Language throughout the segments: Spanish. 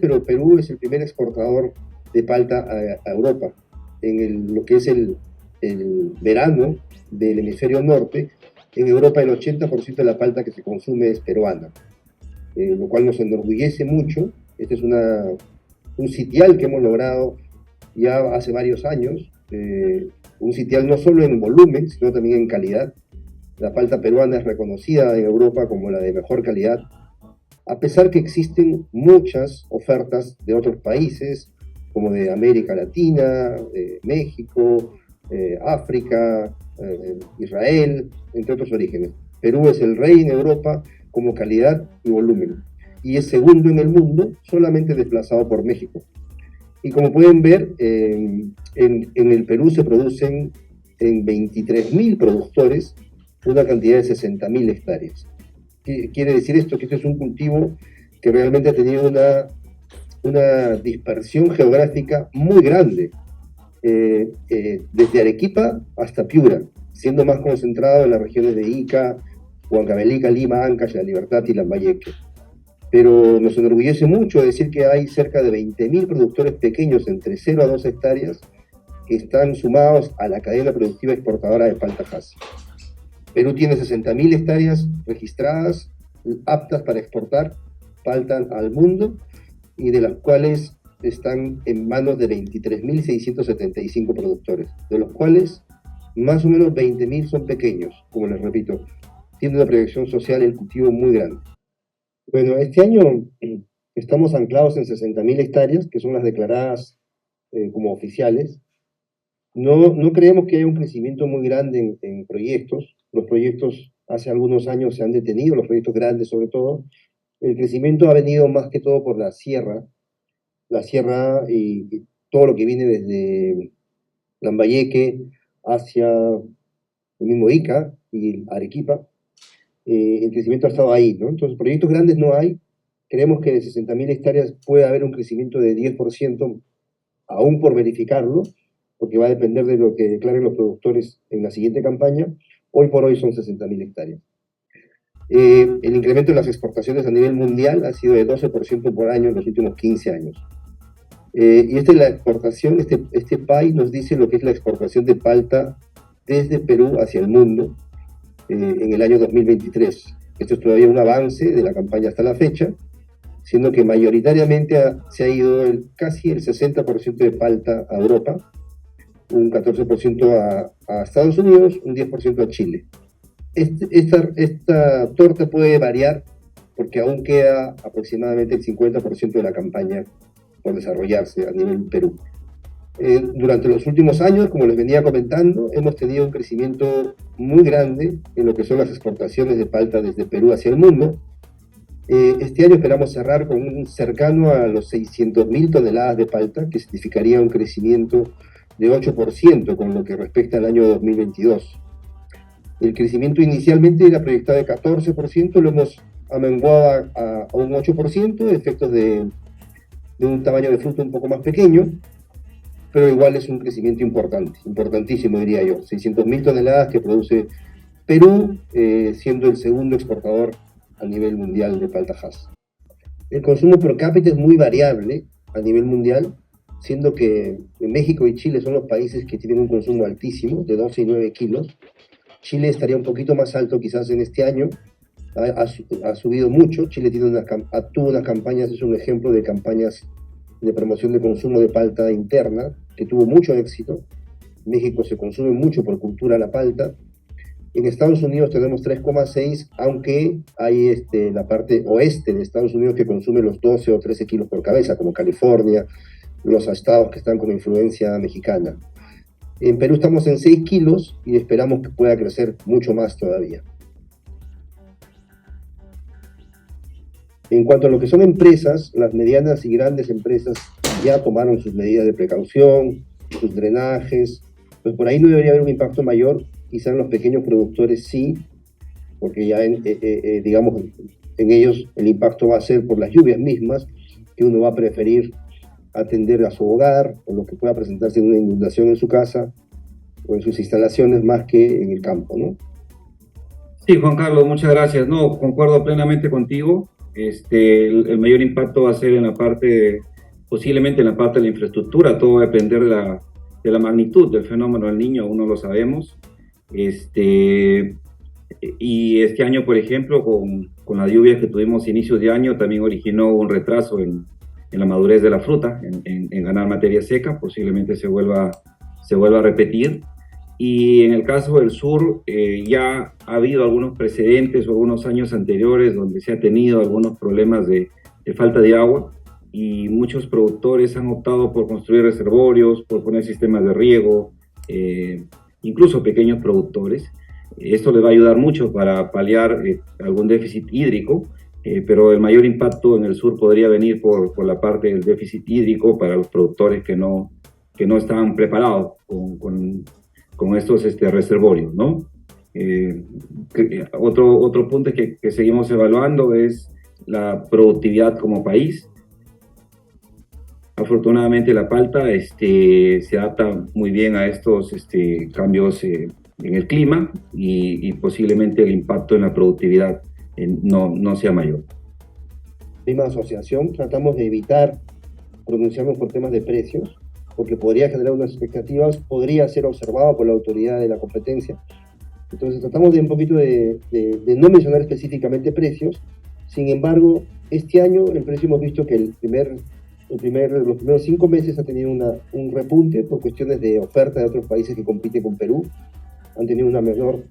pero Perú es el primer exportador de palta a Europa. Lo que es el verano del hemisferio norte, en Europa el 80% de la palta que se consume es peruana, lo cual nos enorgullece mucho. Este es un sitial que hemos logrado ya hace varios años, un sitial no solo en volumen, sino también en calidad. La palta peruana es reconocida en Europa como la de mejor calidad, a pesar que existen muchas ofertas de otros países, como de América Latina, México, África, Israel, entre otros orígenes. Perú es el rey en Europa como calidad y volumen, y es segundo en el mundo, solamente desplazado por México. Y como pueden ver, en el Perú se producen en 23.000 productores una cantidad de 60.000 hectáreas. ¿Qué quiere decir esto? Que este es un cultivo que realmente ha tenido una dispersión geográfica muy grande, desde Arequipa hasta Piura, siendo más concentrado en las regiones de Ica, Huancavelica, Lima, Ancash, La Libertad y Lambayeque. Pero nos enorgullece mucho decir que hay cerca de 20.000 productores pequeños entre 0 a 2 hectáreas que están sumados a la cadena productiva exportadora de palta Hass. Perú tiene 60.000 hectáreas registradas, aptas para exportar palta al mundo, y de las cuales están en manos de 23.675 productores, de los cuales más o menos 20.000 son pequeños, como les repito, tiene una proyección social el cultivo muy grande. Bueno, este año estamos anclados en 60.000 hectáreas, que son las declaradas como oficiales. No creemos que haya un crecimiento muy grande en proyectos. Los proyectos hace algunos años se han detenido, los proyectos grandes sobre todo. El crecimiento ha venido más que todo por la sierra y todo lo que viene desde Lambayeque hacia el mismo Ica y Arequipa. El crecimiento ha estado ahí, ¿no? Entonces, proyectos grandes no hay. Creemos que de 60.000 hectáreas puede haber un crecimiento de 10%, aún por verificarlo, porque va a depender de lo que declaren los productores en la siguiente campaña. Hoy por hoy son 60.000 hectáreas. El incremento de las exportaciones a nivel mundial ha sido de 12% por año en los últimos 15 años. Y esta es la exportación, este PAI nos dice lo que es la exportación de palta desde Perú hacia el mundo en el año 2023. Esto es todavía un avance de la campaña hasta la fecha, siendo que mayoritariamente se ha ido casi el 60% de palta a Europa, un 14% a Estados Unidos, un 10% a Chile. Esta torta puede variar porque aún queda aproximadamente el 50% de la campaña por desarrollarse a nivel Perú. Durante los últimos años, como les venía comentando, hemos tenido un crecimiento muy grande en lo que son las exportaciones de palta desde Perú hacia el mundo. Este año esperamos cerrar con un cercano a los 600.000 toneladas de palta, que significaría un crecimiento de 8% con lo que respecta al año 2022. El crecimiento inicialmente era proyectado de 14%, lo hemos amenguado a un 8%, efectos de un tamaño de fruto un poco más pequeño, pero igual es un crecimiento importantísimo diría yo. 600.000 toneladas que produce Perú, siendo el segundo exportador a nivel mundial de palta Hass. El consumo per cápita es muy variable a nivel mundial, siendo que México y Chile son los países que tienen un consumo altísimo, de 12 y 9 kilos. Chile estaría un poquito más alto quizás en este año, ha subido mucho. Chile tuvo unas campañas, es un ejemplo de campañas de promoción de consumo de palta interna, que tuvo mucho éxito. México se consume mucho por cultura la palta. En Estados Unidos tenemos 3,6, aunque hay la parte oeste de Estados Unidos que consume los 12 o 13 kilos por cabeza, como California, los estados que están con influencia mexicana. En Perú estamos en 6 kilos y esperamos que pueda crecer mucho más todavía. En cuanto a lo que son empresas, las medianas y grandes empresas ya tomaron sus medidas de precaución, sus drenajes, pues por ahí no debería haber un impacto mayor. Quizá en los pequeños productores sí, porque ya digamos, en ellos el impacto va a ser por las lluvias mismas, que uno va a preferir atender a su hogar, o lo que pueda presentarse en una inundación en su casa o en sus instalaciones, más que en el campo, ¿no? Sí, Juan Carlos, muchas gracias. No, concuerdo plenamente contigo. El mayor impacto va a ser en la parte, posiblemente en la parte de la infraestructura. Todo va a depender de la magnitud del fenómeno del Niño, aún no lo sabemos. Y este año, por ejemplo, con las lluvias que tuvimos a inicios de año, también originó un retraso en la madurez de la fruta, en ganar materia seca. Posiblemente se vuelva a repetir. Y en el caso del sur, ya ha habido algunos precedentes o algunos años anteriores donde se ha tenido algunos problemas de falta de agua, y muchos productores han optado por construir reservorios, por poner sistemas de riego, incluso pequeños productores. Esto les va a ayudar mucho para paliar algún déficit hídrico, pero el mayor impacto en el sur podría venir por la parte del déficit hídrico para los productores que no están preparados con estos reservorios, ¿no? Otro punto que seguimos evaluando es la productividad como país. Afortunadamente la palta se adapta muy bien a estos cambios en el clima, y posiblemente el impacto en la productividad no sea mayor. Misma asociación, tratamos de evitar pronunciarnos por temas de precios, porque podría generar unas expectativas, podría ser observado por la autoridad de la competencia. Entonces tratamos de un poquito de no mencionar específicamente precios. Sin embargo, este año el precio hemos visto que los primeros 5 meses ha tenido un repunte por cuestiones de oferta de otros países que compiten con Perú. Han tenido una menor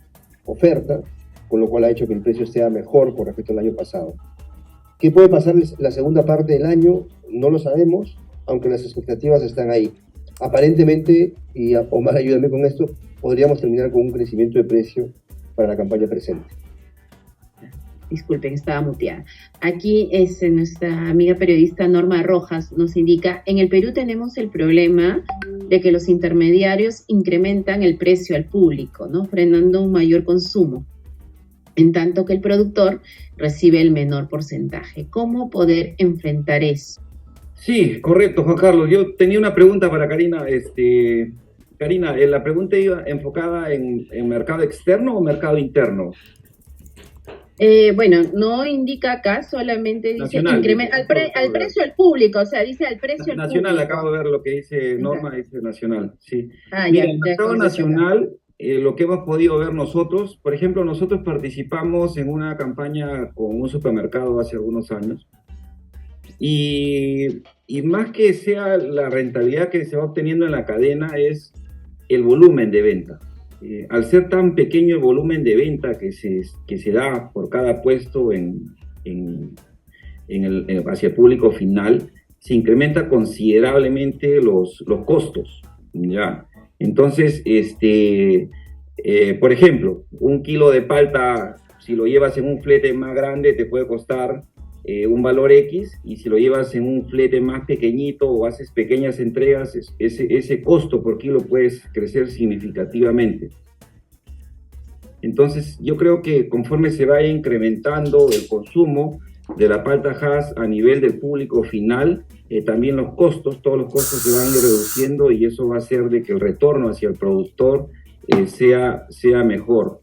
oferta, con lo cual ha hecho que el precio sea mejor con respecto al año pasado. ¿Qué puede pasar la segunda parte del año? No lo sabemos, aunque las expectativas están ahí. Aparentemente, y Omar, ayúdame con esto, podríamos terminar con un crecimiento de precio para la campaña presente. Disculpen, estaba muteada. Aquí nuestra amiga periodista Norma Rojas nos indica: en el Perú tenemos el problema de que los intermediarios incrementan el precio al público, ¿no?, frenando un mayor consumo, en tanto que el productor recibe el menor porcentaje. ¿Cómo poder enfrentar eso? Sí, correcto, Juan Carlos. Yo tenía una pregunta para Karina. Karina, ¿la pregunta iba enfocada en mercado externo o mercado interno? Bueno, no indica acá, solamente dice nacional, incrementa al precio al público, o sea, dice al precio al nacional, público. Acabo de ver lo que dice Norma, dice nacional, sí. Ya, Mira, en el mercado nacional, lo que hemos podido ver nosotros, por ejemplo, nosotros participamos en una campaña con un supermercado hace algunos años, y más que sea la rentabilidad que se va obteniendo en la cadena, es el volumen de venta. Al ser tan pequeño el volumen de venta que se da por cada puesto hacia el público final, se incrementa considerablemente los costos, ¿ya? Entonces, por ejemplo, 1 kilo de palta, si lo llevas en un flete más grande, te puede costar un valor X, y si lo llevas en un flete más pequeñito o haces pequeñas entregas, ese costo por kilo puede crecer significativamente. Entonces yo creo que conforme se vaya incrementando el consumo de la palta Hass a nivel del público final, también todos los costos se van a ir reduciendo, y eso va a hacer de que el retorno hacia el productor sea mejor.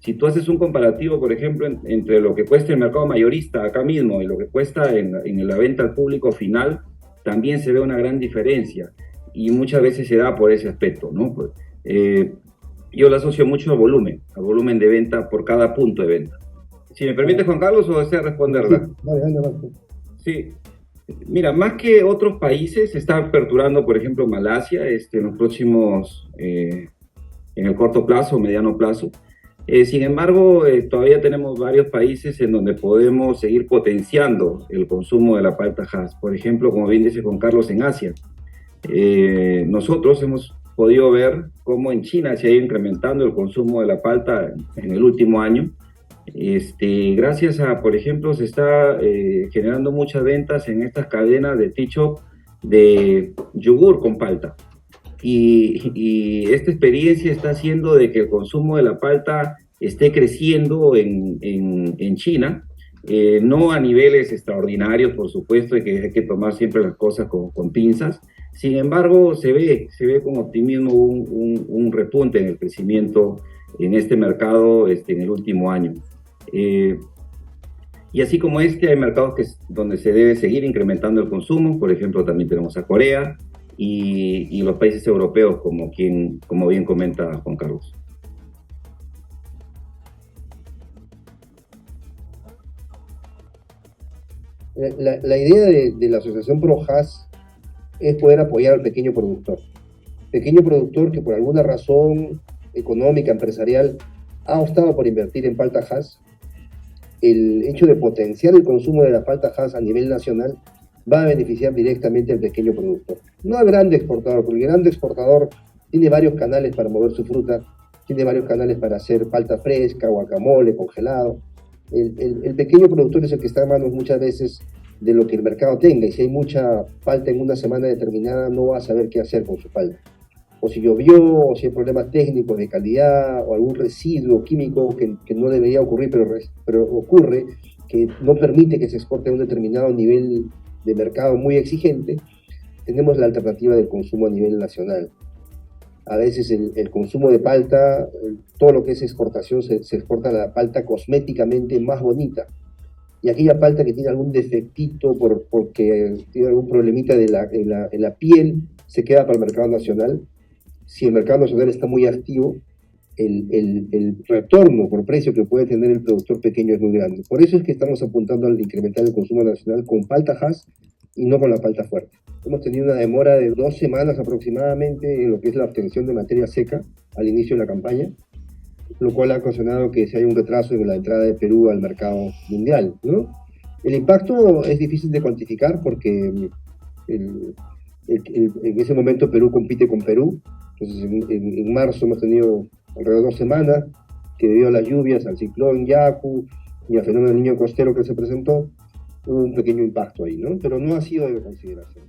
Si tú haces un comparativo, por ejemplo, entre lo que cuesta el mercado mayorista acá mismo y lo que cuesta en la venta al público final, también se ve una gran diferencia, y muchas veces se da por ese aspecto, ¿no? Pues, yo lo asocio mucho al volumen de venta por cada punto de venta. Si me permite, Juan Carlos, o desea responderla. Sí. Mira, más que otros países, se está aperturando, por ejemplo, Malasia, en los próximos, en el corto plazo, mediano plazo. Sin embargo, todavía tenemos varios países en donde podemos seguir potenciando el consumo de la palta Hass. Por ejemplo, como bien dice Juan Carlos, en Asia. Nosotros hemos podido ver cómo en China se ha ido incrementando el consumo de la palta en el último año. Gracias a, por ejemplo, se está generando muchas ventas en estas cadenas de tea shop de yogur con palta. Y esta experiencia está haciendo de que el consumo de la palta esté creciendo en China, no a niveles extraordinarios, por supuesto, hay que tomar siempre las cosas con pinzas. Sin embargo, se ve con optimismo un repunte en el crecimiento en este mercado en el último año. Y así como hay mercados donde se debe seguir incrementando el consumo. Por ejemplo, también tenemos a Corea y los países europeos, como bien comenta Juan Carlos. La idea de la Asociación ProHAS es poder apoyar al pequeño productor. Pequeño productor que por alguna razón económica, empresarial, ha optado por invertir en palta Hass. El hecho de potenciar el consumo de la palta Hass a nivel nacional va a beneficiar directamente al pequeño productor. No al grande exportador, porque el grande exportador tiene varios canales para mover su fruta, tiene varios canales para hacer palta fresca, guacamole, congelado. El pequeño productor es el que está en manos muchas veces de lo que el mercado tenga, y si hay mucha palta en una semana determinada, no va a saber qué hacer con su palta. O si llovió, o si hay problemas técnicos de calidad, o algún residuo químico que no debería ocurrir, pero ocurre, que no permite que se exporte a un determinado nivel de mercado muy exigente, tenemos la alternativa del consumo a nivel nacional. A veces el consumo de palta, todo lo que es exportación, se exporta la palta cosméticamente más bonita. Y aquella palta que tiene algún defectito porque tiene algún problemita en la piel, se queda para el mercado nacional. Si el mercado nacional está muy activo, el retorno por precio que puede tener el productor pequeño es muy grande. Por eso es que estamos apuntando al incrementar el consumo nacional con palta Hass y no con la palta fuerte. Hemos tenido una demora de 2 semanas aproximadamente en lo que es la obtención de materia seca al inicio de la campaña, lo cual ha ocasionado que se haya un retraso en la entrada de Perú al mercado mundial, ¿no? El impacto es difícil de cuantificar porque en ese momento Perú compite con Perú. Entonces en marzo hemos tenido alrededor de 2 semanas que debido a las lluvias, al ciclón Yaku y al fenómeno del niño costero que se presentó, hubo un pequeño impacto ahí, ¿no? Pero no ha sido de consideración.